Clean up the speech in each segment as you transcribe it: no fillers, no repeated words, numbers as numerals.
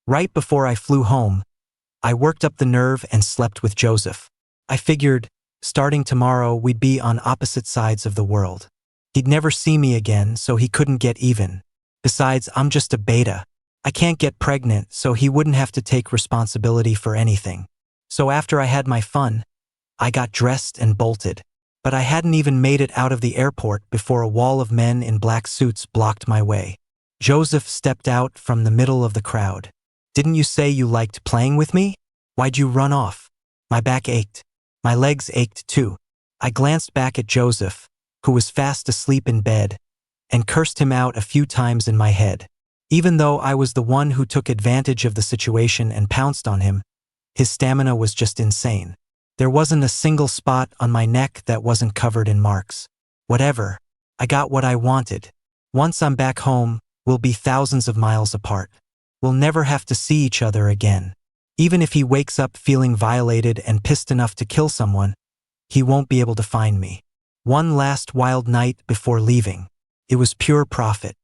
Right before I flew home, I worked up the nerve and slept with Joseph. I figured, starting tomorrow, we'd be on opposite sides of the world. He'd never see me again, so he couldn't get even. Besides, I'm just a beta. I can't get pregnant, so he wouldn't have to take responsibility for anything. So after I had my fun, I got dressed and bolted. But I hadn't even made it out of the airport before a wall of men in black suits blocked my way. Joseph stepped out from the middle of the crowd. "Didn't you say you liked playing with me? Why'd you run off?" My back ached. My legs ached too. I glanced back at Joseph, who was fast asleep in bed, and cursed him out a few times in my head. Even though I was the one who took advantage of the situation and pounced on him, his stamina was just insane. There wasn't a single spot on my neck that wasn't covered in marks. Whatever. I got what I wanted. Once I'm back home, we'll be thousands of miles apart. We'll never have to see each other again. Even if he wakes up feeling violated and pissed enough to kill someone, he won't be able to find me. One last wild night before leaving. It was pure profit.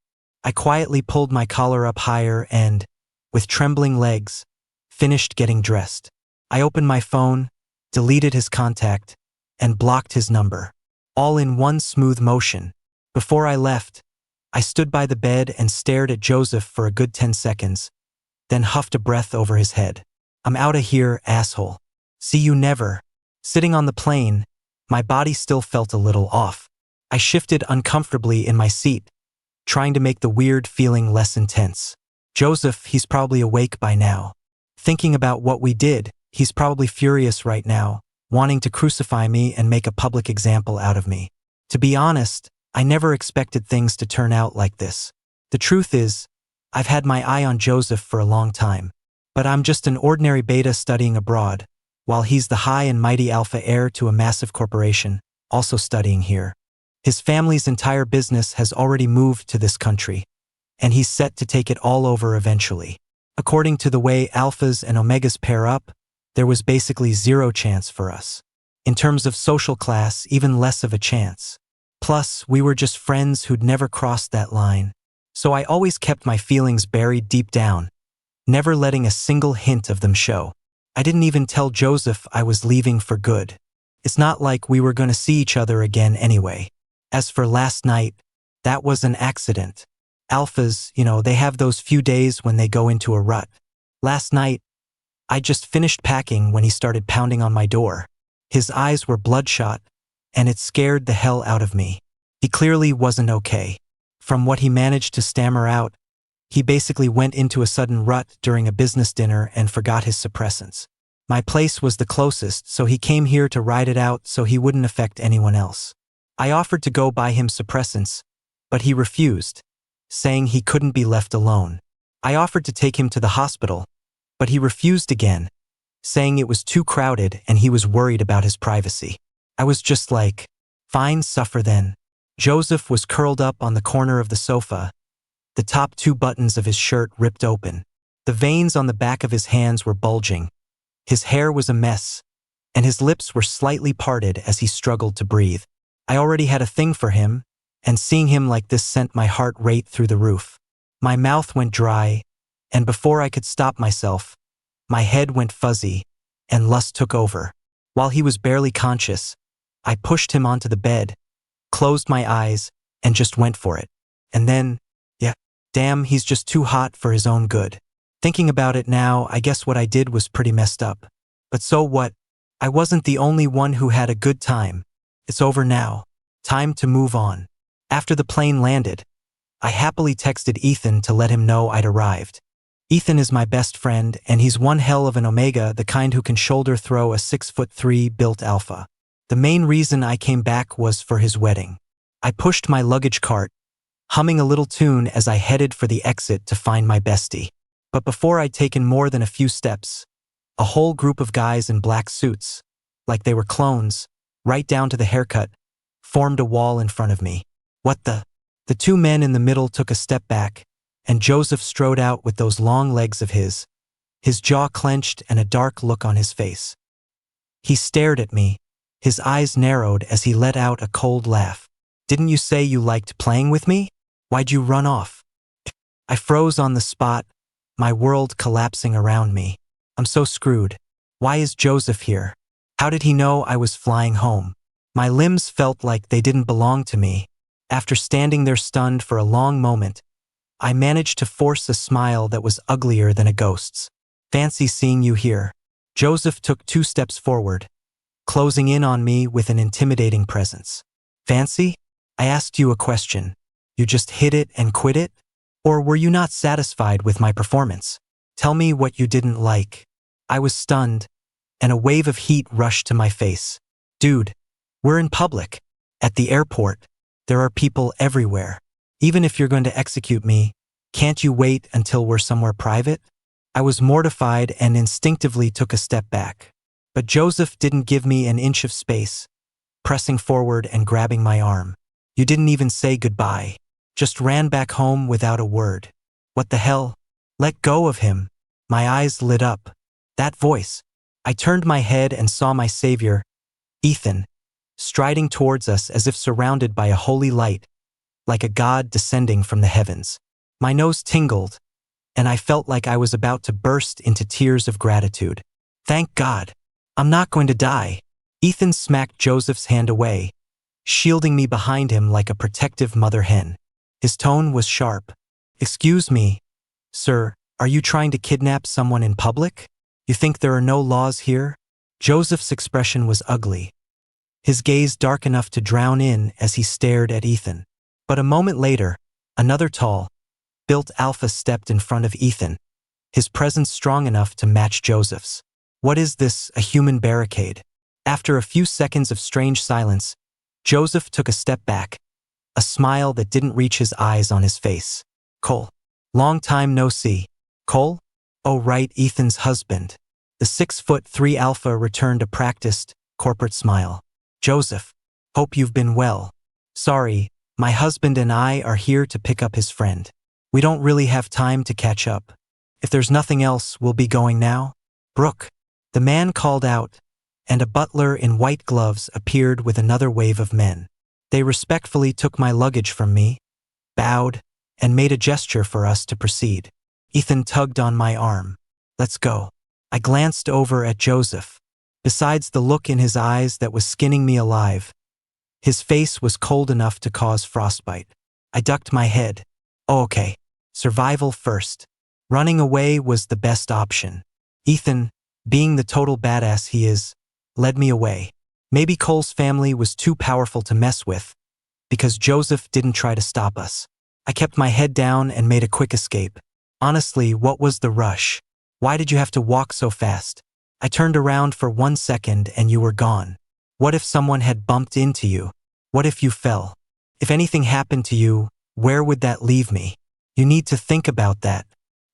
I quietly pulled my collar up higher and, with trembling legs, finished getting dressed. I opened my phone, deleted his contact, and blocked his number. All in one smooth motion. Before I left, I stood by the bed and stared at Joseph for a good 10 seconds, then huffed a breath over his head. "I'm outta here, asshole. See you never." Sitting on the plane, my body still felt a little off. I shifted uncomfortably in my seat, trying to make the weird feeling less intense. Joseph, he's probably awake by now. Thinking about what we did, he's probably furious right now, wanting to crucify me and make a public example out of me. To be honest, I never expected things to turn out like this. The truth is, I've had my eye on Joseph for a long time. But I'm just an ordinary beta studying abroad, while he's the high and mighty alpha heir to a massive corporation, also studying here. His family's entire business has already moved to this country, and he's set to take it all over eventually. According to the way alphas and omegas pair up, there was basically zero chance for us. In terms of social class, even less of a chance. Plus, we were just friends who'd never crossed that line. So I always kept my feelings buried deep down, never letting a single hint of them show. I didn't even tell Joseph I was leaving for good. It's not like we were going to see each other again anyway. As for last night, that was an accident. Alphas, they have those few days when they go into a rut. Last night, I just finished packing when he started pounding on my door. His eyes were bloodshot, and it scared the hell out of me. He clearly wasn't okay. From what he managed to stammer out, he basically went into a sudden rut during a business dinner and forgot his suppressants. My place was the closest, so he came here to ride it out so he wouldn't affect anyone else. I offered to go buy him suppressants, but he refused, saying he couldn't be left alone. I offered to take him to the hospital, but he refused again, saying it was too crowded and he was worried about his privacy. I was just like, fine, suffer then. Joseph was curled up on the corner of the sofa, the top 2 buttons of his shirt ripped open. The veins on the back of his hands were bulging. His hair was a mess, and his lips were slightly parted as he struggled to breathe. I already had a thing for him, and seeing him like this sent my heart rate through the roof. My mouth went dry, and before I could stop myself, my head went fuzzy, and lust took over. While he was barely conscious, I pushed him onto the bed, closed my eyes, and just went for it. And then, damn, he's just too hot for his own good. Thinking about it now, I guess what I did was pretty messed up. But so what? I wasn't the only one who had a good time. It's over now. Time to move on. After the plane landed, I happily texted Ethan to let him know I'd arrived. Ethan is my best friend, and he's one hell of an omega, the kind who can shoulder throw a 6'3" built alpha. The main reason I came back was for his wedding. I pushed my luggage cart, humming a little tune as I headed for the exit to find my bestie. But before I'd taken more than a few steps, a whole group of guys in black suits, like they were clones, right down to the haircut, formed a wall in front of me. What the? The 2 men in the middle took a step back, and Joseph strode out with those long legs of his jaw clenched and a dark look on his face. He stared at me, his eyes narrowed as he let out a cold laugh. "Didn't you say you liked playing with me? Why'd you run off?" I froze on the spot, my world collapsing around me. I'm so screwed. Why is Joseph here? How did he know I was flying home? My limbs felt like they didn't belong to me. After standing there stunned for a long moment, I managed to force a smile that was uglier than a ghost's. Fancy seeing you here. Joseph took 2 steps forward, closing in on me with an intimidating presence. Fancy? I asked you a question. You just hit it and quit it? Or were you not satisfied with my performance? Tell me what you didn't like. I was stunned, and a wave of heat rushed to my face. Dude, we're in public. At the airport. There are people everywhere. Even if you're going to execute me, can't you wait until we're somewhere private? I was mortified and instinctively took a step back. But Joseph didn't give me an inch of space, pressing forward and grabbing my arm. You didn't even say goodbye. Just ran back home without a word. What the hell? Let go of him. My eyes lit up. That voice. I turned my head and saw my savior, Ethan, striding towards us as if surrounded by a holy light, like a god descending from the heavens. My nose tingled, and I felt like I was about to burst into tears of gratitude. Thank God. I'm not going to die. Ethan smacked Joseph's hand away, shielding me behind him like a protective mother hen. His tone was sharp. Excuse me, sir, are you trying to kidnap someone in public? You think there are no laws here? Joseph's expression was ugly, his gaze dark enough to drown in as he stared at Ethan. But a moment later, another tall, built alpha stepped in front of Ethan, his presence strong enough to match Joseph's. What is this, a human barricade? After a few seconds of strange silence, Joseph took a step back, a smile that didn't reach his eyes on his face. Cole. Long time no see. Cole? Oh right, Ethan's husband. The 6'3" alpha returned a practiced, corporate smile. Joseph. Hope you've been well. Sorry, my husband and I are here to pick up his friend. We don't really have time to catch up. If there's nothing else, we'll be going now. Brooke. The man called out, and a butler in white gloves appeared with another wave of men. They respectfully took my luggage from me, bowed, and made a gesture for us to proceed. Ethan tugged on my arm. Let's go. I glanced over at Joseph. Besides the look in his eyes that was skinning me alive, his face was cold enough to cause frostbite. I ducked my head. Oh, okay. Survival first. Running away was the best option. Ethan, being the total badass he is, led me away. Maybe Cole's family was too powerful to mess with, because Joseph didn't try to stop us. I kept my head down and made a quick escape. Honestly, what was the rush? Why did you have to walk so fast? I turned around for 1 second and you were gone. What if someone had bumped into you? What if you fell? If anything happened to you, where would that leave me? You need to think about that.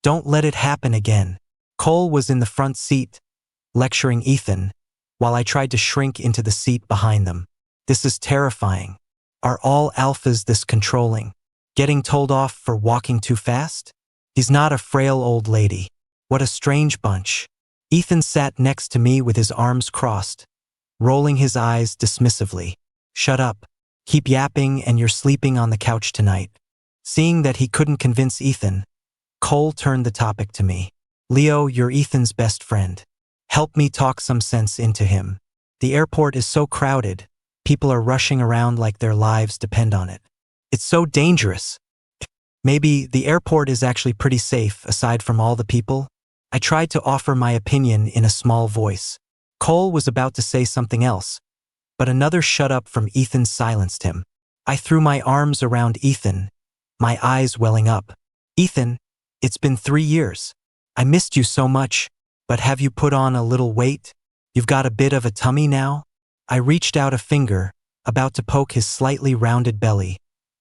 Don't let it happen again. Cole was in the front seat, lecturing Ethan, while I tried to shrink into the seat behind them. This is terrifying. Are all alphas this controlling? Getting told off for walking too fast? He's not a frail old lady. What a strange bunch. Ethan sat next to me with his arms crossed, rolling his eyes dismissively. Shut up. Keep yapping and you're sleeping on the couch tonight. Seeing that he couldn't convince Ethan, Cole turned the topic to me. Leo, you're Ethan's best friend. Help me talk some sense into him. The airport is so crowded. People are rushing around like their lives depend on it. It's so dangerous. Maybe the airport is actually pretty safe aside from all the people. I tried to offer my opinion in a small voice. Cole was about to say something else, but another shut up from Ethan silenced him. I threw my arms around Ethan, my eyes welling up. Ethan, it's been 3 years. I missed you so much, but have you put on a little weight? You've got a bit of a tummy now? I reached out a finger, about to poke his slightly rounded belly,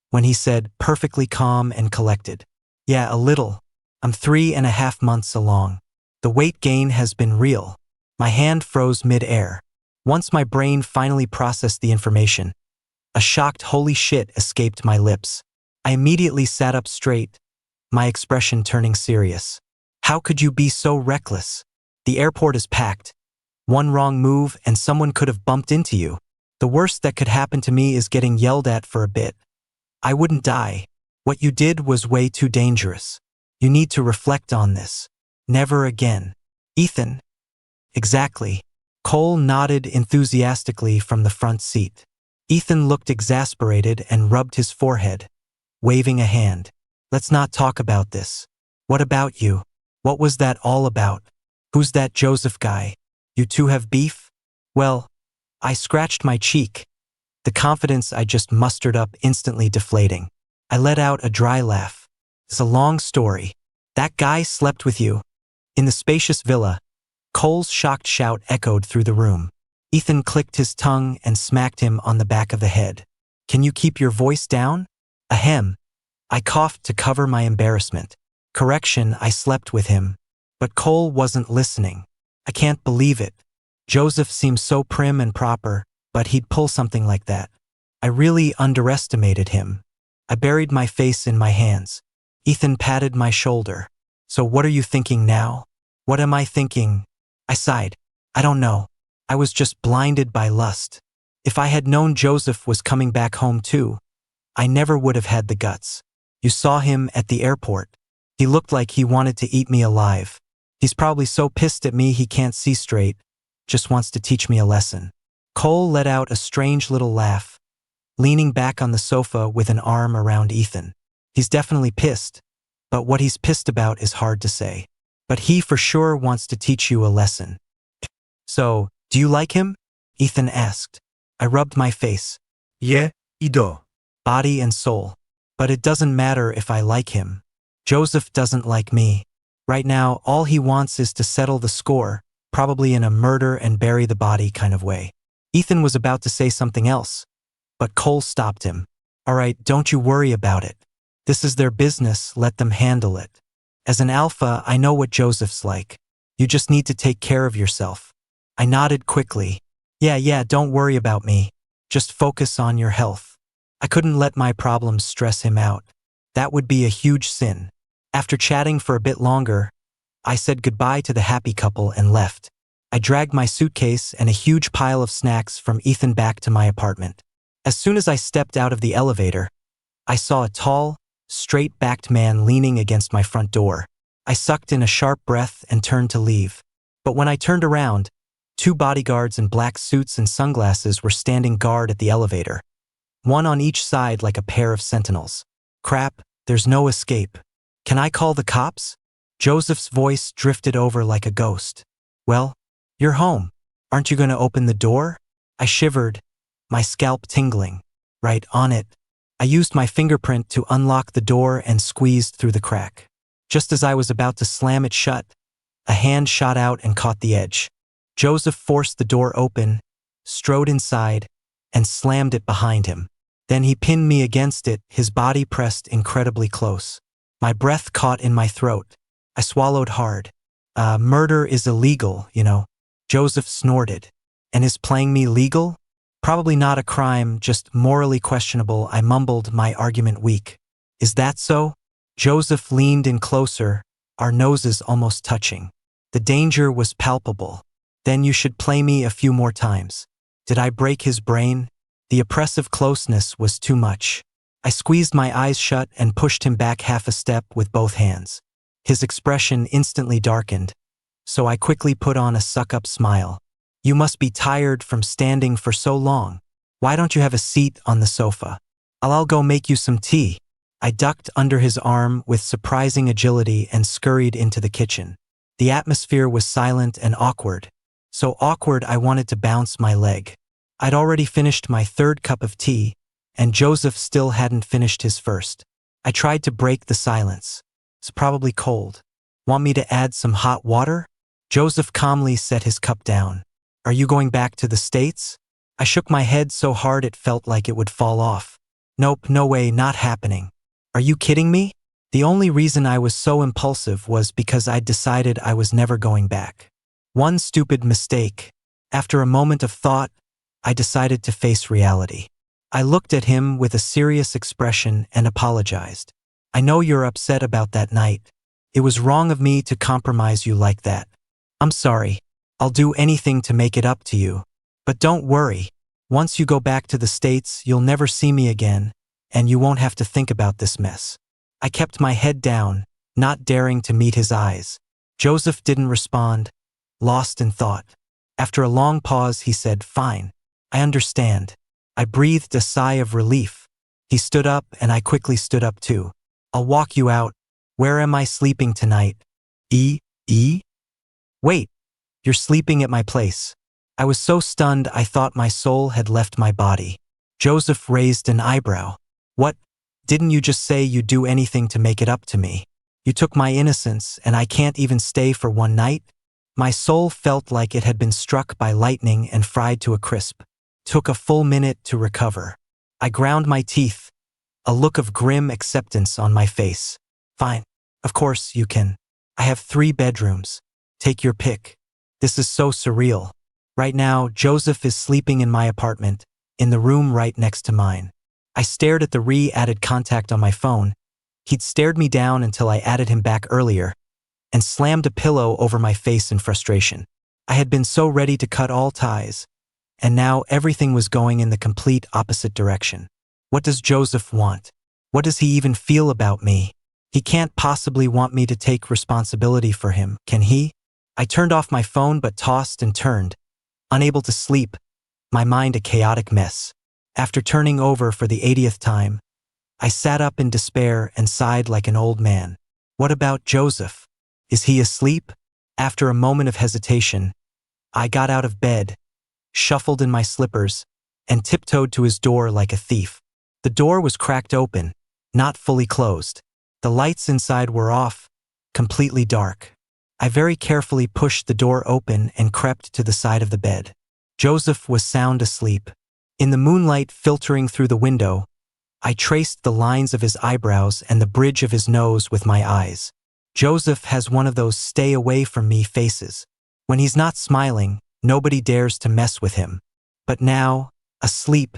when he said, perfectly calm and collected. Yeah, a little. I'm 3.5 months along. The weight gain has been real. My hand froze mid-air. Once my brain finally processed the information, a shocked holy shit escaped my lips. I immediately sat up straight, my expression turning serious. How could you be so reckless? The airport is packed. One wrong move and someone could have bumped into you. The worst that could happen to me is getting yelled at for a bit. I wouldn't die. What you did was way too dangerous. You need to reflect on this. Never again. Ethan. Exactly. Cole nodded enthusiastically from the front seat. Ethan looked exasperated and rubbed his forehead, waving a hand. Let's not talk about this. What about you? What was that all about? Who's that Joseph guy? You two have beef? Well, I scratched my cheek, the confidence I just mustered up instantly deflating. I let out a dry laugh. It's a long story. That guy slept with you? In the spacious villa, Cole's shocked shout echoed through the room. Ethan clicked his tongue and smacked him on the back of the head. Can you keep your voice down? Ahem. I coughed to cover my embarrassment. Correction, I slept with him. But Cole wasn't listening. I can't believe it. Joseph seems so prim and proper, but he'd pull something like that. I really underestimated him. I buried my face in my hands. Ethan patted my shoulder. So what are you thinking now? What am I thinking? I sighed. I don't know. I was just blinded by lust. If I had known Joseph was coming back home too, I never would have had the guts. You saw him at the airport. He looked like he wanted to eat me alive. He's probably so pissed at me he can't see straight, just wants to teach me a lesson. Cole let out a strange little laugh, leaning back on the sofa with an arm around Ethan. He's definitely pissed, but what he's pissed about is hard to say. But he for sure wants to teach you a lesson. So, do you like him? Ethan asked. I rubbed my face. Yeah, I do. Body and soul. But it doesn't matter if I like him. Joseph doesn't like me. Right now, all he wants is to settle the score, probably in a murder and bury the body kind of way. Ethan was about to say something else, but Cole stopped him. All right, don't you worry about it. This is their business, let them handle it. As an alpha, I know what Joseph's like. You just need to take care of yourself. I nodded quickly. Yeah, don't worry about me. Just focus on your health. I couldn't let my problems stress him out. That would be a huge sin. After chatting for a bit longer, I said goodbye to the happy couple and left. I dragged my suitcase and a huge pile of snacks from Ethan back to my apartment. As soon as I stepped out of the elevator, I saw a tall, straight-backed man leaning against my front door. I sucked in a sharp breath and turned to leave. But when I turned around, 2 bodyguards in black suits and sunglasses were standing guard at the elevator, one on each side like a pair of sentinels. Crap, there's no escape. Can I call the cops? Joseph's voice drifted over like a ghost. Well, you're home. Aren't you going to open the door? I shivered, my scalp tingling. Right on it. I used my fingerprint to unlock the door and squeezed through the crack. Just as I was about to slam it shut, a hand shot out and caught the edge. Joseph forced the door open, strode inside, and slammed it behind him. Then he pinned me against it, his body pressed incredibly close. My breath caught in my throat. I swallowed hard. Murder is illegal, you know. Joseph snorted. And is playing me legal? Probably not a crime, just morally questionable. I mumbled, my argument weak. Is that so? Joseph leaned in closer, our noses almost touching. The danger was palpable. Then you should play me a few more times. Did I break his brain? The oppressive closeness was too much. I squeezed my eyes shut and pushed him back half a step with both hands. His expression instantly darkened, so I quickly put on a suck-up smile. You must be tired from standing for so long. Why don't you have a seat on the sofa? I'll go make you some tea. I ducked under his arm with surprising agility and scurried into the kitchen. The atmosphere was silent and awkward. So awkward I wanted to bounce my leg. I'd already finished my 3rd cup of tea, and Joseph still hadn't finished his first. I tried to break the silence. It's probably cold. Want me to add some hot water? Joseph calmly set his cup down. Are you going back to the States? I shook my head so hard it felt like it would fall off. Nope, no way, not happening. Are you kidding me? The only reason I was so impulsive was because I'd decided I was never going back. One stupid mistake. After a moment of thought, I decided to face reality. I looked at him with a serious expression and apologized. I know you're upset about that night. It was wrong of me to compromise you like that. I'm sorry. I'll do anything to make it up to you. But don't worry. Once you go back to the States, you'll never see me again, and you won't have to think about this mess. I kept my head down, not daring to meet his eyes. Joseph didn't respond, lost in thought. After a long pause, he said, "Fine. I understand." I breathed a sigh of relief. He stood up and I quickly stood up too. "I'll walk you out. Where am I sleeping tonight?" Wait, you're sleeping at my place." I was so stunned I thought my soul had left my body. Joseph raised an eyebrow. "What? Didn't you just say you'd do anything to make it up to me? You took my innocence and I can't even stay for one night?" My soul felt like it had been struck by lightning and fried to a crisp. Took a full minute to recover. I ground my teeth, a look of grim acceptance on my face. "Fine. Of course you can. I have 3 bedrooms. Take your pick." This is so surreal. Right now, Joseph is sleeping in my apartment, in the room right next to mine. I stared at the re-added contact on my phone. He'd stared me down until I added him back earlier, and slammed a pillow over my face in frustration. I had been so ready to cut all ties, and now everything was going in the complete opposite direction. What does Joseph want? What does he even feel about me? He can't possibly want me to take responsibility for him, can he? I turned off my phone but tossed and turned, unable to sleep, my mind a chaotic mess. After turning over for the 80th time, I sat up in despair and sighed like an old man. What about Joseph? Is he asleep? After a moment of hesitation, I got out of bed, shuffled in my slippers, and tiptoed to his door like a thief. The door was cracked open, not fully closed. The lights inside were off, completely dark. I very carefully pushed the door open and crept to the side of the bed. Joseph was sound asleep. In the moonlight filtering through the window, I traced the lines of his eyebrows and the bridge of his nose with my eyes. Joseph has one of those stay away from me faces. When he's not smiling, nobody dares to mess with him. But now, asleep,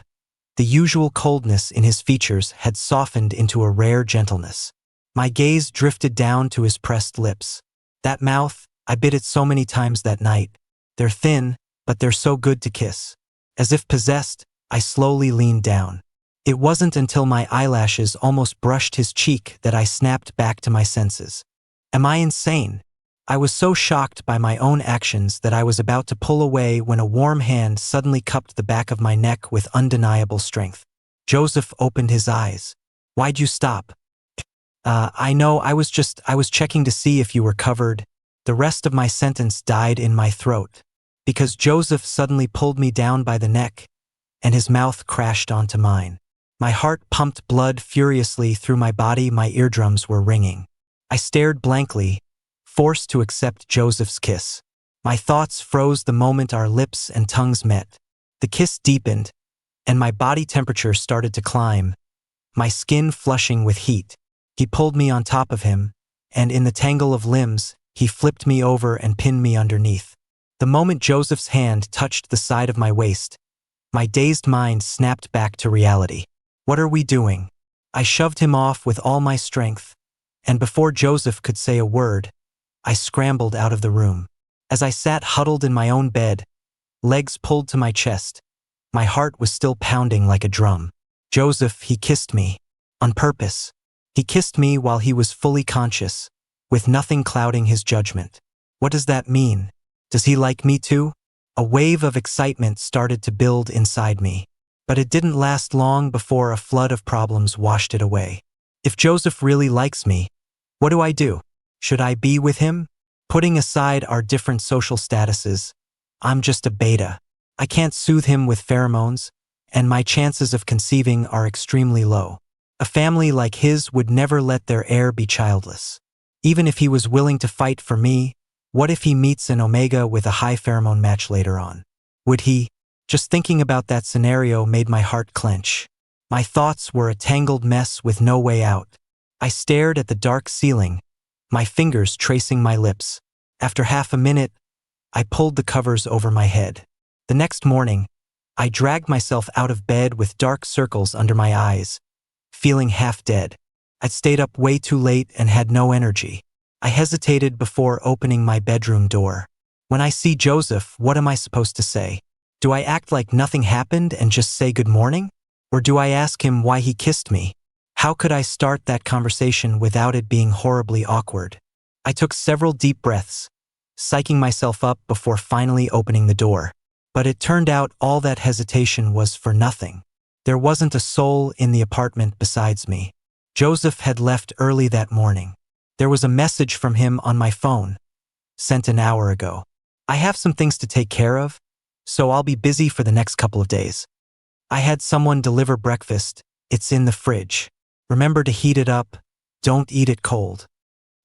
the usual coldness in his features had softened into a rare gentleness. My gaze drifted down to his pressed lips. That mouth, I bit it so many times that night. They're thin, but they're so good to kiss. As if possessed, I slowly leaned down. It wasn't until my eyelashes almost brushed his cheek that I snapped back to my senses. Am I insane? I was so shocked by my own actions that I was about to pull away when a warm hand suddenly cupped the back of my neck with undeniable strength. Joseph opened his eyes. "Why'd you stop?" I know, I was checking to see if you were covered." The rest of my sentence died in my throat, because Joseph suddenly pulled me down by the neck, and his mouth crashed onto mine. My heart pumped blood furiously through my body, my eardrums were ringing. I stared blankly, forced to accept Joseph's kiss. My thoughts froze the moment our lips and tongues met. The kiss deepened, and my body temperature started to climb, my skin flushing with heat. He pulled me on top of him, and in the tangle of limbs, he flipped me over and pinned me underneath. The moment Joseph's hand touched the side of my waist, my dazed mind snapped back to reality. "What are we doing?" I shoved him off with all my strength, and before Joseph could say a word, I scrambled out of the room. As I sat huddled in my own bed, legs pulled to my chest, my heart was still pounding like a drum. Joseph, he kissed me. On purpose. He kissed me while he was fully conscious, with nothing clouding his judgment. What does that mean? Does he like me too? A wave of excitement started to build inside me, but it didn't last long before a flood of problems washed it away. If Joseph really likes me, what do I do? Should I be with him? Putting aside our different social statuses, I'm just a beta. I can't soothe him with pheromones, and my chances of conceiving are extremely low. A family like his would never let their heir be childless. Even if he was willing to fight for me, what if he meets an omega with a high pheromone match later on? Would he? Just thinking about that scenario made my heart clench. My thoughts were a tangled mess with no way out. I stared at the dark ceiling, my fingers tracing my lips. After half a minute, I pulled the covers over my head. The next morning, I dragged myself out of bed with dark circles under my eyes, feeling half dead. I'd stayed up way too late and had no energy. I hesitated before opening my bedroom door. When I see Joseph, what am I supposed to say? Do I act like nothing happened and just say good morning? Or do I ask him why he kissed me? How could I start that conversation without it being horribly awkward? I took several deep breaths, psyching myself up before finally opening the door. But it turned out all that hesitation was for nothing. There wasn't a soul in the apartment besides me. Joseph had left early that morning. There was a message from him on my phone, sent an hour ago. I have some things to take care of, so I'll be busy for the next couple of days. I had someone deliver breakfast. It's in the fridge. Remember to heat it up. Don't eat it cold.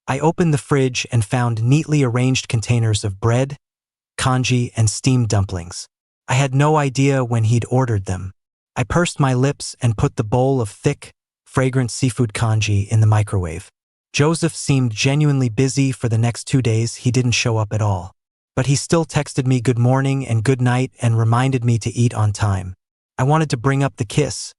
I opened the fridge and found neatly arranged containers of bread, congee, and steamed dumplings. I had no idea when he'd ordered them. I pursed my lips and put the bowl of thick, fragrant seafood congee in the microwave. Joseph seemed genuinely busy for the next 2 days. He didn't show up at all. But he still texted me good morning and good night and reminded me to eat on time. I wanted to bring up the kiss,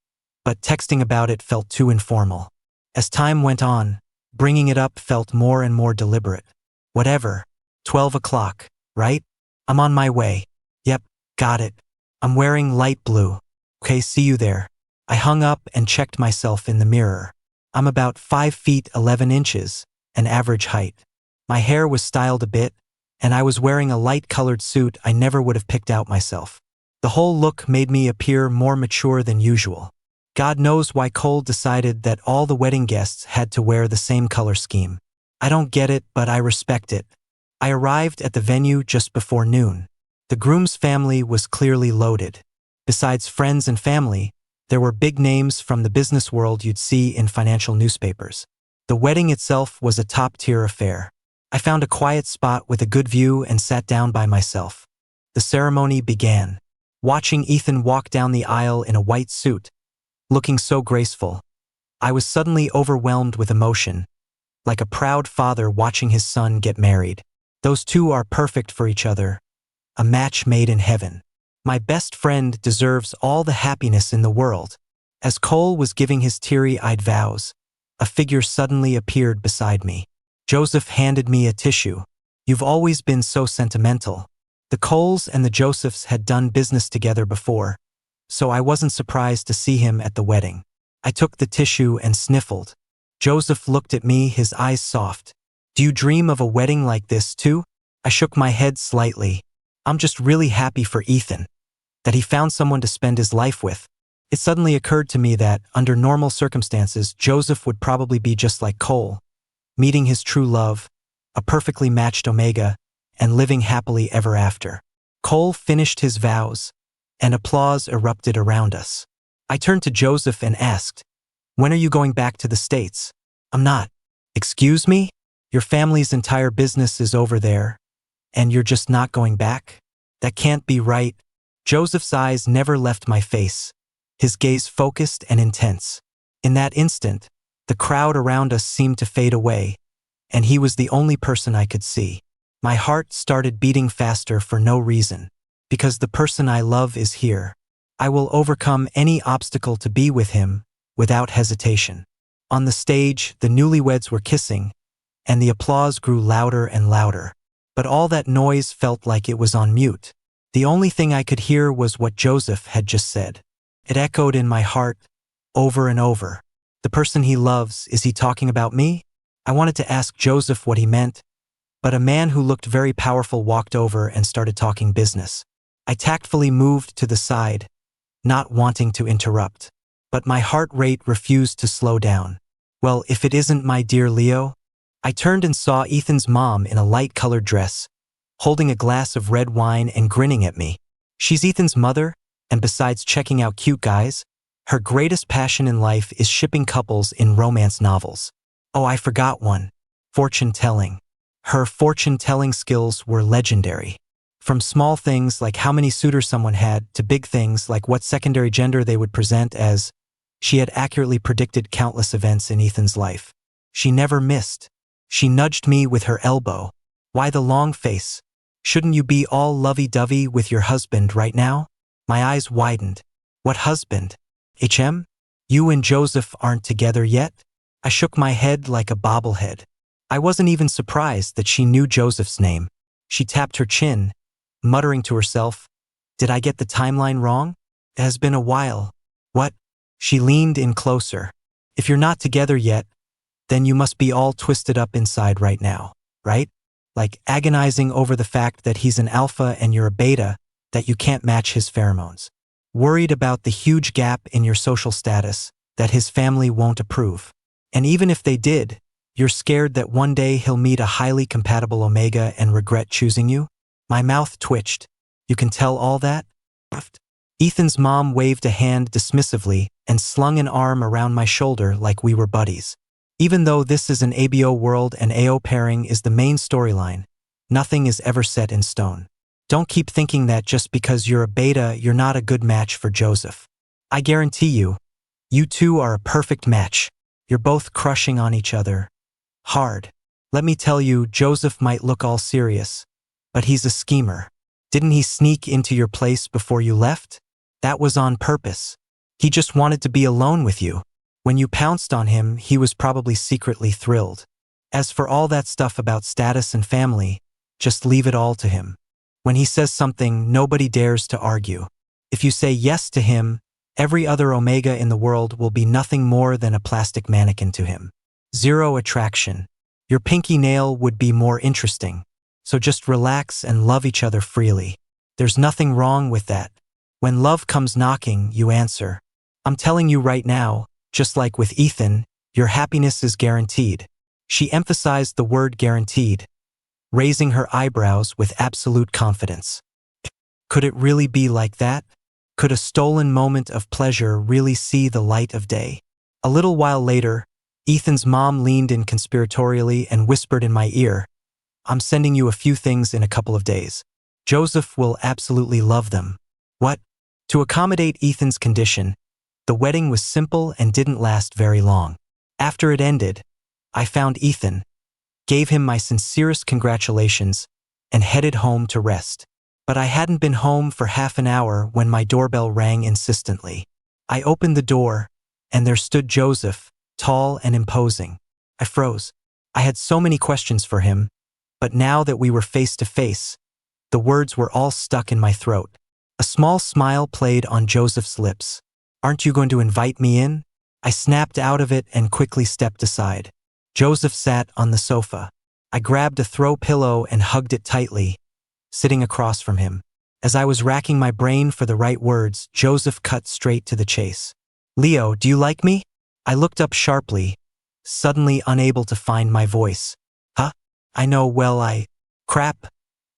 but texting about it felt too informal. As time went on, bringing it up felt more and more deliberate. Whatever. 12 o'clock, right? I'm on my way. Yep, got it. I'm wearing light blue. Okay, see you there. I hung up and checked myself in the mirror. I'm about 5 feet 11 inches, an average height. My hair was styled a bit, and I was wearing a light-colored suit I never would have picked out myself. The whole look made me appear more mature than usual. God knows why Cole decided that all the wedding guests had to wear the same color scheme. I don't get it, but I respect it. I arrived at the venue just before noon. The groom's family was clearly loaded. Besides friends and family, there were big names from the business world you'd see in financial newspapers. The wedding itself was a top-tier affair. I found a quiet spot with a good view and sat down by myself. The ceremony began. Watching Ethan walk down the aisle in a white suit, looking so graceful, I was suddenly overwhelmed with emotion, like a proud father watching his son get married. Those two are perfect for each other, a match made in heaven. My best friend deserves all the happiness in the world. As Cole was giving his teary-eyed vows, a figure suddenly appeared beside me. Joseph handed me a tissue. You've always been so sentimental. The Coles and the Josephs had done business together before, so I wasn't surprised to see him at the wedding. I took the tissue and sniffled. Joseph looked at me, his eyes soft. Do you dream of a wedding like this too? I shook my head slightly. I'm just really happy for Ethan, that he found someone to spend his life with. It suddenly occurred to me that, under normal circumstances, Joseph would probably be just like Cole, meeting his true love, a perfectly matched Omega, and living happily ever after. Cole finished his vows, and applause erupted around us. I turned to Joseph and asked, when are you going back to the States? I'm not. Excuse me? Your family's entire business is over there, and you're just not going back? That can't be right. Joseph's eyes never left my face, his gaze focused and intense. In that instant, the crowd around us seemed to fade away, and he was the only person I could see. My heart started beating faster for no reason, because the person I love is here. I will overcome any obstacle to be with him, without hesitation. On the stage, the newlyweds were kissing, and the applause grew louder and louder. But all that noise felt like it was on mute. The only thing I could hear was what Joseph had just said. It echoed in my heart, over and over. The person he loves, is he talking about me? I wanted to ask Joseph what he meant, but a man who looked very powerful walked over and started talking business. I tactfully moved to the side, not wanting to interrupt. But my heart rate refused to slow down. Well, if it isn't my dear Leo? I turned and saw Ethan's mom in a light-colored dress, holding a glass of red wine and grinning at me. She's Ethan's mother, and besides checking out cute guys, her greatest passion in life is shipping couples in romance novels. Oh, I forgot one. Fortune-telling. Her fortune-telling skills were legendary. From small things like how many suitors someone had to big things like what secondary gender they would present as, she had accurately predicted countless events in Ethan's life. She never missed. She nudged me with her elbow. Why the long face? Shouldn't you be all lovey-dovey with your husband right now? My eyes widened. What husband? HM? You and Joseph aren't together yet? I shook my head like a bobblehead. I wasn't even surprised that she knew Joseph's name. She tapped her chin, muttering to herself, did I get the timeline wrong? It has been a while. What? She leaned in closer. If you're not together yet, then you must be all twisted up inside right now, right? Like agonizing over the fact that he's an alpha and you're a beta, that you can't match his pheromones. Worried about the huge gap in your social status, that his family won't approve. And even if they did, you're scared that one day he'll meet a highly compatible Omega and regret choosing you? My mouth twitched. You can tell all that? Ethan's mom waved a hand dismissively and slung an arm around my shoulder like we were buddies. Even though this is an ABO world and AO pairing is the main storyline, nothing is ever set in stone. Don't keep thinking that just because you're a beta, you're not a good match for Joseph. I guarantee you, you two are a perfect match. You're both crushing on each other. Hard. Let me tell you, Joseph might look all serious, but he's a schemer. Didn't he sneak into your place before you left? That was on purpose. He just wanted to be alone with you. When you pounced on him, he was probably secretly thrilled. As for all that stuff about status and family, just leave it all to him. When he says something, nobody dares to argue. If you say yes to him, every other Omega in the world will be nothing more than a plastic mannequin to him. Zero attraction. Your pinky nail would be more interesting. So just relax and love each other freely. There's nothing wrong with that. When love comes knocking, you answer. I'm telling you right now, just like with Ethan, your happiness is guaranteed. She emphasized the word guaranteed, raising her eyebrows with absolute confidence. Could it really be like that? Could a stolen moment of pleasure really see the light of day? A little while later, Ethan's mom leaned in conspiratorially and whispered in my ear, I'm sending you a few things in a couple of days. Joseph will absolutely love them. What? To accommodate Ethan's condition, the wedding was simple and didn't last very long. After it ended, I found Ethan, gave him my sincerest congratulations, and headed home to rest. But I hadn't been home for half an hour when my doorbell rang insistently. I opened the door, and there stood Joseph, tall and imposing. I froze. I had so many questions for him, but now that we were face to face, the words were all stuck in my throat. A small smile played on Joseph's lips. Aren't you going to invite me in? I snapped out of it and quickly stepped aside. Joseph sat on the sofa. I grabbed a throw pillow and hugged it tightly, sitting across from him. As I was racking my brain for the right words, Joseph cut straight to the chase. Leo, do you like me? I looked up sharply, suddenly unable to find my voice. Huh? I know, crap.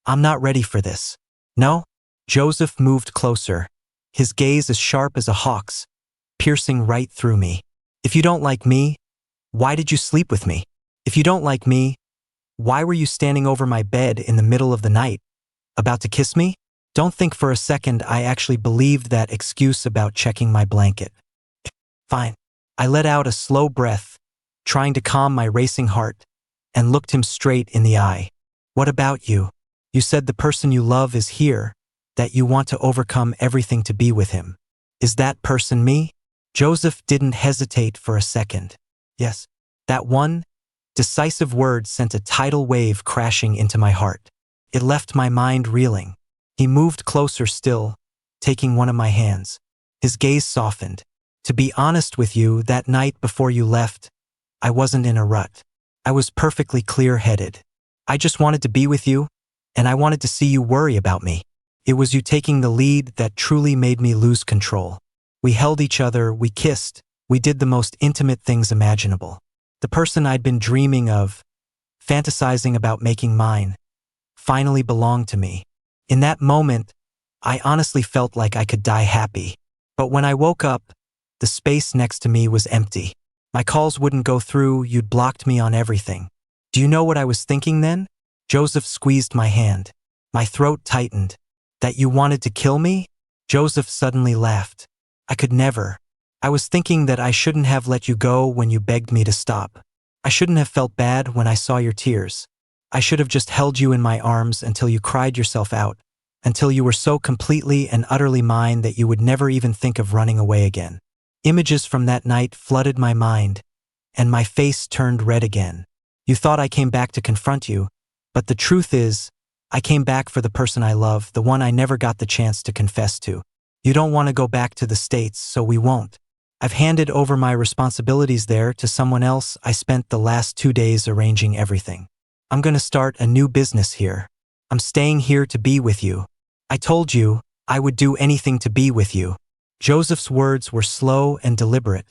I'm not ready for this. No? Joseph moved closer, his gaze as sharp as a hawk's, piercing right through me. If you don't like me, why did you sleep with me? If you don't like me, why were you standing over my bed in the middle of the night? About to kiss me? Don't think for a second I actually believed that excuse about checking my blanket. Fine. I let out a slow breath, trying to calm my racing heart, and looked him straight in the eye. What about you? You said the person you love is here, that you want to overcome everything to be with him. Is that person me? Joseph didn't hesitate for a second. Yes. That one decisive word sent a tidal wave crashing into my heart. It left my mind reeling. He moved closer still, taking one of my hands. His gaze softened. To be honest with you, that night before you left, I wasn't in a rut. I was perfectly clear-headed. I just wanted to be with you, and I wanted to see you worry about me. It was you taking the lead that truly made me lose control. We held each other, we kissed, we did the most intimate things imaginable. The person I'd been dreaming of, fantasizing about making mine, finally belonged to me. In that moment, I honestly felt like I could die happy. But when I woke up, the space next to me was empty. My calls wouldn't go through, you'd blocked me on everything. Do you know what I was thinking then? Joseph squeezed my hand. My throat tightened. That you wanted to kill me? Joseph suddenly laughed. I could never. I was thinking that I shouldn't have let you go when you begged me to stop. I shouldn't have felt bad when I saw your tears. I should have just held you in my arms until you cried yourself out, until you were so completely and utterly mine that you would never even think of running away again. Images from that night flooded my mind, and my face turned red again. You thought I came back to confront you, but the truth is, I came back for the person I love, the one I never got the chance to confess to. You don't want to go back to the States, so we won't. I've handed over my responsibilities there to someone else. I spent the last 2 days arranging everything. I'm gonna start a new business here. I'm staying here to be with you. I told you I would do anything to be with you." Joseph's words were slow and deliberate,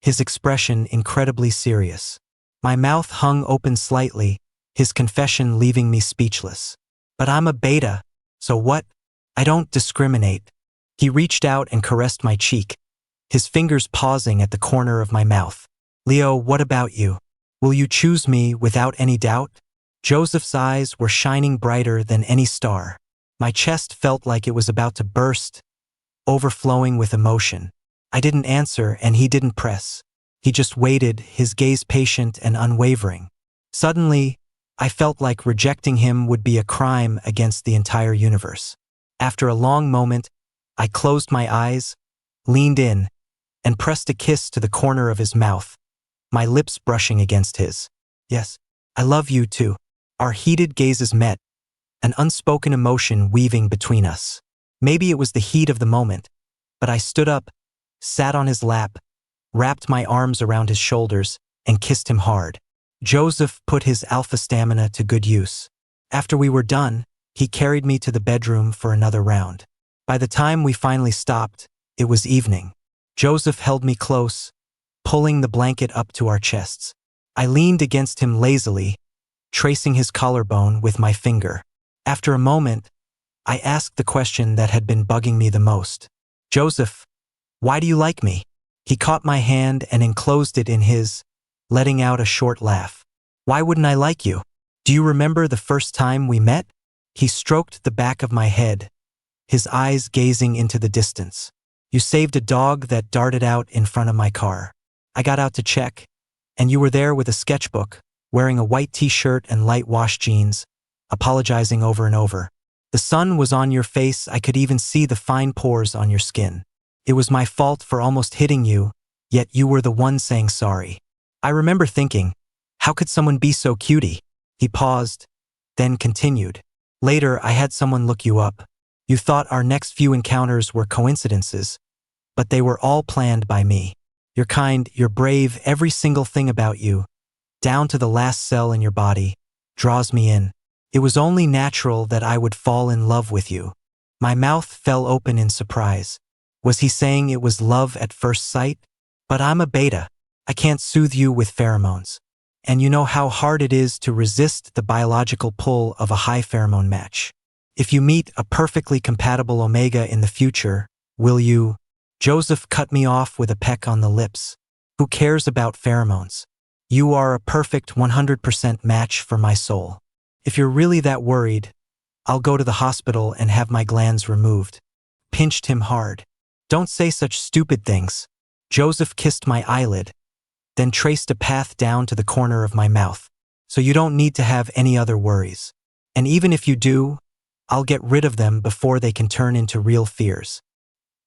his expression incredibly serious. My mouth hung open slightly, his confession leaving me speechless. "But I'm a beta, so what? I don't discriminate." He reached out and caressed my cheek, his fingers pausing at the corner of my mouth. "Leo, what about you? Will you choose me without any doubt?" Joseph's eyes were shining brighter than any star. My chest felt like it was about to burst, overflowing with emotion. I didn't answer and he didn't press. He just waited, his gaze patient and unwavering. Suddenly, I felt like rejecting him would be a crime against the entire universe. After a long moment, I closed my eyes, leaned in, and pressed a kiss to the corner of his mouth, my lips brushing against his. "Yes, I love you too." Our heated gazes met, an unspoken emotion weaving between us. Maybe it was the heat of the moment, but I stood up, sat on his lap, wrapped my arms around his shoulders, and kissed him hard. Joseph put his alpha stamina to good use. After we were done, he carried me to the bedroom for another round. By the time we finally stopped, it was evening. Joseph held me close, pulling the blanket up to our chests. I leaned against him lazily, tracing his collarbone with my finger. After a moment, I asked the question that had been bugging me the most. "Joseph, why do you like me?" He caught my hand and enclosed it in his, letting out a short laugh. "Why wouldn't I like you? Do you remember the first time we met?" He stroked the back of my head, his eyes gazing into the distance. "You saved a dog that darted out in front of my car. I got out to check, and you were there with a sketchbook, wearing a white t-shirt and light wash jeans, apologizing over and over. The sun was on your face, I could even see the fine pores on your skin. It was my fault for almost hitting you, yet you were the one saying sorry. I remember thinking, how could someone be so cutie?" He paused, then continued. "Later, I had someone look you up. You thought our next few encounters were coincidences, but they were all planned by me. You're kind, you're brave, every single thing about you, down to the last cell in your body, draws me in. It was only natural that I would fall in love with you." My mouth fell open in surprise. Was he saying it was love at first sight? But I'm a beta. I can't soothe you with pheromones. And you know how hard it is to resist the biological pull of a high pheromone match. If you meet a perfectly compatible omega in the future, will you? Joseph cut me off with a peck on the lips. Who cares about pheromones? You are a perfect 100% match for my soul. If you're really that worried, I'll go to the hospital and have my glands removed. Pinched him hard. Don't say such stupid things. Joseph kissed my eyelid, then traced a path down to the corner of my mouth. So you don't need to have any other worries. And even if you do, I'll get rid of them before they can turn into real fears.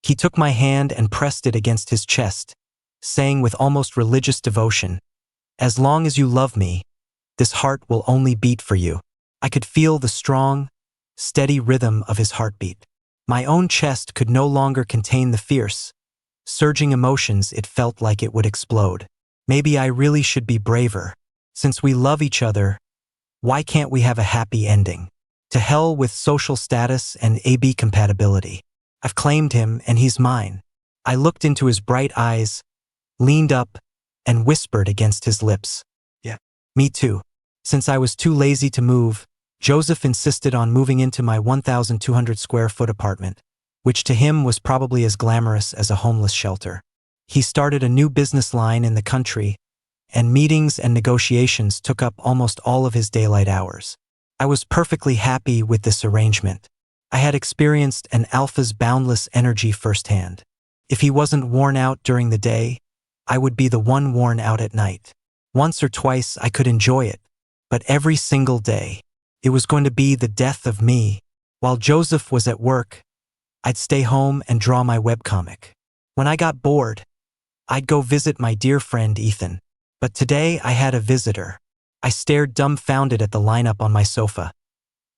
He took my hand and pressed it against his chest, saying with almost religious devotion, "As long as you love me, this heart will only beat for you." I could feel the strong, steady rhythm of his heartbeat. My own chest could no longer contain the fierce, surging emotions. It felt like it would explode. Maybe I really should be braver. Since we love each other, why can't we have a happy ending? To hell with social status and AB compatibility. I've claimed him and he's mine. I looked into his bright eyes, leaned up, and whispered against his lips. "Yeah, me too." Since I was too lazy to move, Joseph insisted on moving into my 1,200 square foot apartment, which to him was probably as glamorous as a homeless shelter. He started a new business line in the country, and meetings and negotiations took up almost all of his daylight hours. I was perfectly happy with this arrangement. I had experienced an alpha's boundless energy firsthand. If he wasn't worn out during the day, I would be the one worn out at night. Once or twice I could enjoy it, but every single day, it was going to be the death of me. While Joseph was at work, I'd stay home and draw my webcomic. When I got bored, I'd go visit my dear friend Ethan. But today I had a visitor. I stared dumbfounded at the lineup on my sofa.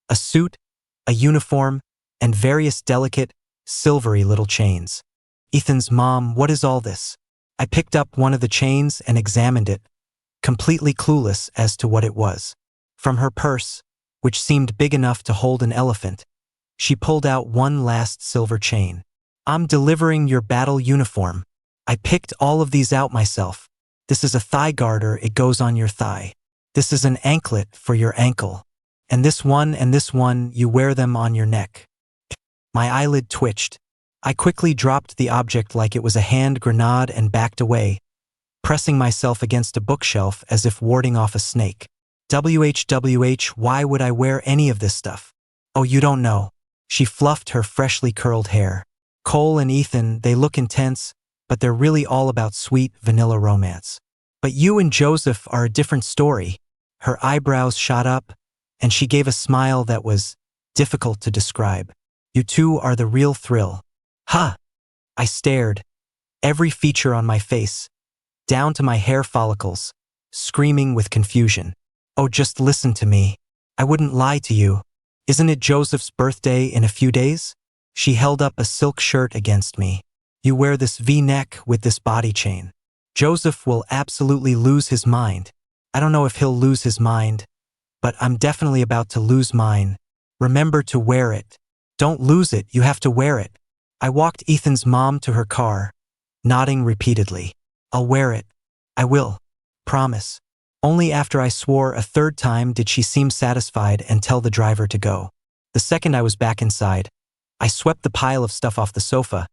A suit, a uniform, and various delicate, silvery little chains. Ethan's mom, what is all this? I picked up one of the chains and examined it, completely clueless as to what it was. From her purse, which seemed big enough to hold an elephant, she pulled out one last silver chain. I'm delivering your battle uniform. I picked all of these out myself. This is a thigh garter, it goes on your thigh. This is an anklet for your ankle. And this one, you wear them on your neck. My eyelid twitched. I quickly dropped the object like it was a hand grenade and backed away, pressing myself against a bookshelf as if warding off a snake. WHWH, why would I wear any of this stuff? Oh, you don't know. She fluffed her freshly curled hair. Cole and Ethan, they look intense, but they're really all about sweet vanilla romance. But you and Joseph are a different story. Her eyebrows shot up, and she gave a smile that was difficult to describe. You two are the real thrill. Huh! I stared, every feature on my face, down to my hair follicles, screaming with confusion. Oh, just listen to me. I wouldn't lie to you. Isn't it Joseph's birthday in a few days? She held up a silk shirt against me. You wear this V-neck with this body chain. Joseph will absolutely lose his mind. I don't know if he'll lose his mind, but I'm definitely about to lose mine. Remember to wear it. Don't lose it, you have to wear it. I walked Ethan's mom to her car, nodding repeatedly. I'll wear it. I will. Promise. Only after I swore a third time did she seem satisfied and tell the driver to go. The second I was back inside, I swept the pile of stuff off the sofa,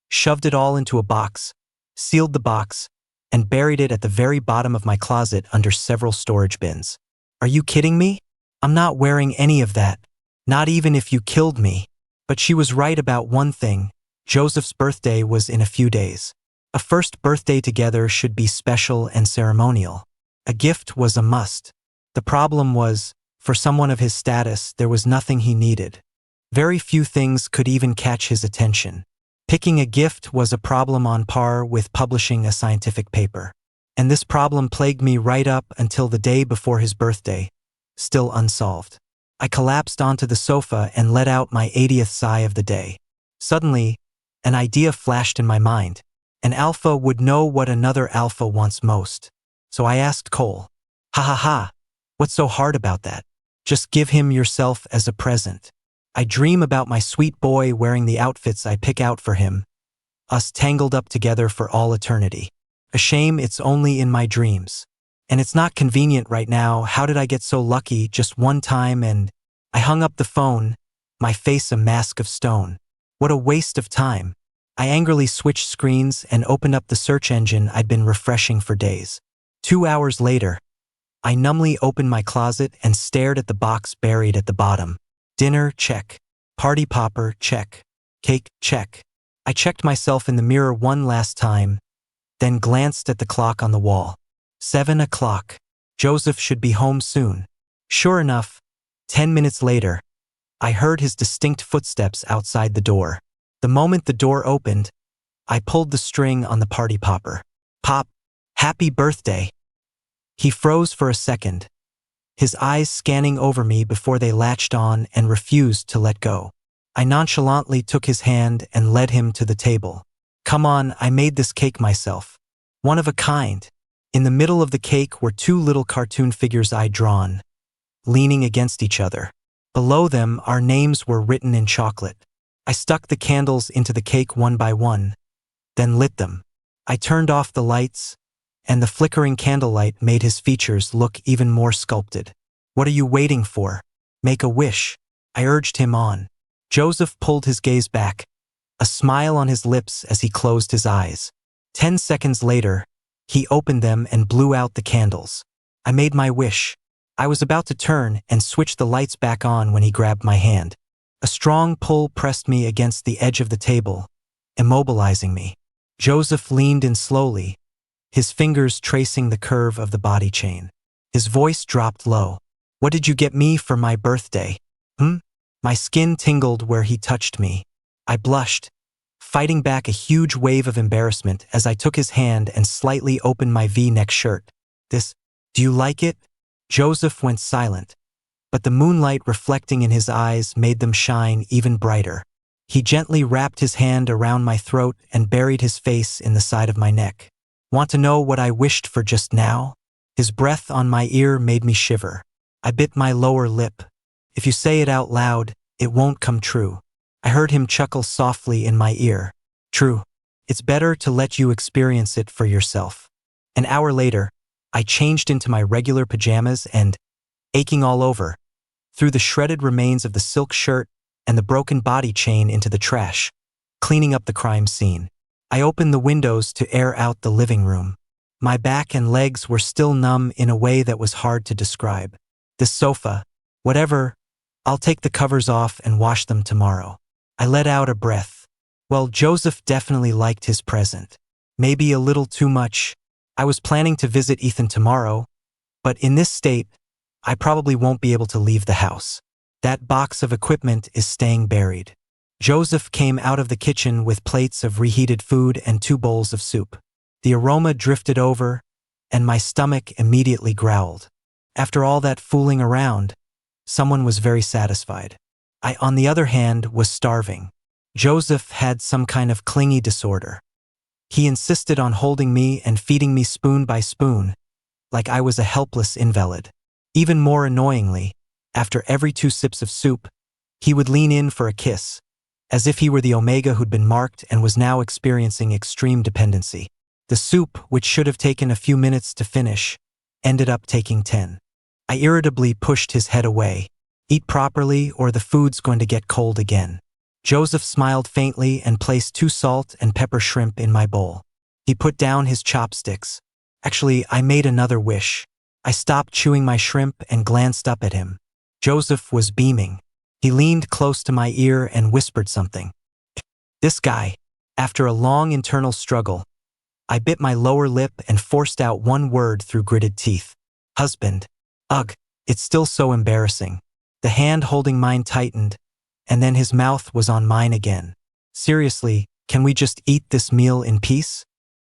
shoved it all into a box, sealed the box, and buried it at the very bottom of my closet under several storage bins. Are you kidding me? I'm not wearing any of that. Not even if you killed me. But she was right about one thing. Joseph's birthday was in a few days. A first birthday together should be special and ceremonial. A gift was a must. The problem was, for someone of his status, there was nothing he needed. Very few things could even catch his attention. Picking a gift was a problem on par with publishing a scientific paper. And this problem plagued me right up until the day before his birthday, still unsolved. I collapsed onto the sofa and let out my 80th sigh of the day. Suddenly, an idea flashed in my mind. An alpha would know what another alpha wants most. So I asked Cole, "Ha ha ha, what's so hard about that? Just give him yourself as a present. I dream about my sweet boy wearing the outfits I pick out for him, us tangled up together for all eternity. A shame it's only in my dreams. And it's not convenient right now. How did I get so lucky just one time?" And I hung up the phone, my face a mask of stone. What a waste of time. I angrily switched screens and opened up the search engine I'd been refreshing for days. 2 hours later, I numbly opened my closet and stared at the box buried at the bottom. Dinner, check. Party popper, check. Cake, check. I checked myself in the mirror one last time, then glanced at the clock on the wall. 7 o'clock. Joseph should be home soon. Sure enough, 10 minutes later, I heard his distinct footsteps outside the door. The moment the door opened, I pulled the string on the party popper. Pop, happy birthday. He froze for a second, his eyes scanning over me before they latched on and refused to let go. I nonchalantly took his hand and led him to the table. Come on, I made this cake myself. One of a kind. In the middle of the cake were 2 little cartoon figures I'd drawn, leaning against each other. Below them, our names were written in chocolate. I stuck the candles into the cake one by one, then lit them. I turned off the lights, and the flickering candlelight made his features look even more sculpted. What are you waiting for? Make a wish. I urged him on. Joseph pulled his gaze back, a smile on his lips as he closed his eyes. 10 seconds later, he opened them and blew out the candles. I made my wish. I was about to turn and switch the lights back on when he grabbed my hand. A strong pull pressed me against the edge of the table, immobilizing me. Joseph leaned in slowly, his fingers tracing the curve of the body chain. His voice dropped low. What did you get me for my birthday? My skin tingled where he touched me. I blushed, fighting back a huge wave of embarrassment as I took his hand and slightly opened my V-neck shirt. Do you like it? Joseph went silent, but the moonlight reflecting in his eyes made them shine even brighter. He gently wrapped his hand around my throat and buried his face in the side of my neck. Want to know what I wished for just now? His breath on my ear made me shiver. I bit my lower lip. If you say it out loud, it won't come true. I heard him chuckle softly in my ear. True. It's better to let you experience it for yourself. An hour later, I changed into my regular pajamas and, aching all over, threw the shredded remains of the silk shirt and the broken body chain into the trash, cleaning up the crime scene. I opened the windows to air out the living room. My back and legs were still numb in a way that was hard to describe. This sofa, whatever, I'll take the covers off and wash them tomorrow. I let out a breath. Well, Joseph definitely liked his present. Maybe a little too much. I was planning to visit Ethan tomorrow, but in this state, I probably won't be able to leave the house. That box of equipment is staying buried. Joseph came out of the kitchen with plates of reheated food and 2 bowls of soup. The aroma drifted over, and my stomach immediately growled. After all that fooling around, someone was very satisfied. I, on the other hand, was starving. Joseph had some kind of clingy disorder. He insisted on holding me and feeding me spoon by spoon, like I was a helpless invalid. Even more annoyingly, after every 2 sips of soup, he would lean in for a kiss, as if he were the omega who'd been marked and was now experiencing extreme dependency. The soup, which should have taken a few minutes to finish, ended up taking 10. I irritably pushed his head away. Eat properly or the food's going to get cold again. Joseph smiled faintly and placed 2 salt and pepper shrimp in my bowl. He put down his chopsticks. Actually, I made another wish. I stopped chewing my shrimp and glanced up at him. Joseph was beaming. He leaned close to my ear and whispered something. This guy. After a long internal struggle, I bit my lower lip and forced out one word through gritted teeth. Husband. Ugh, it's still so embarrassing. The hand holding mine tightened, and then his mouth was on mine again. Seriously, can we just eat this meal in peace?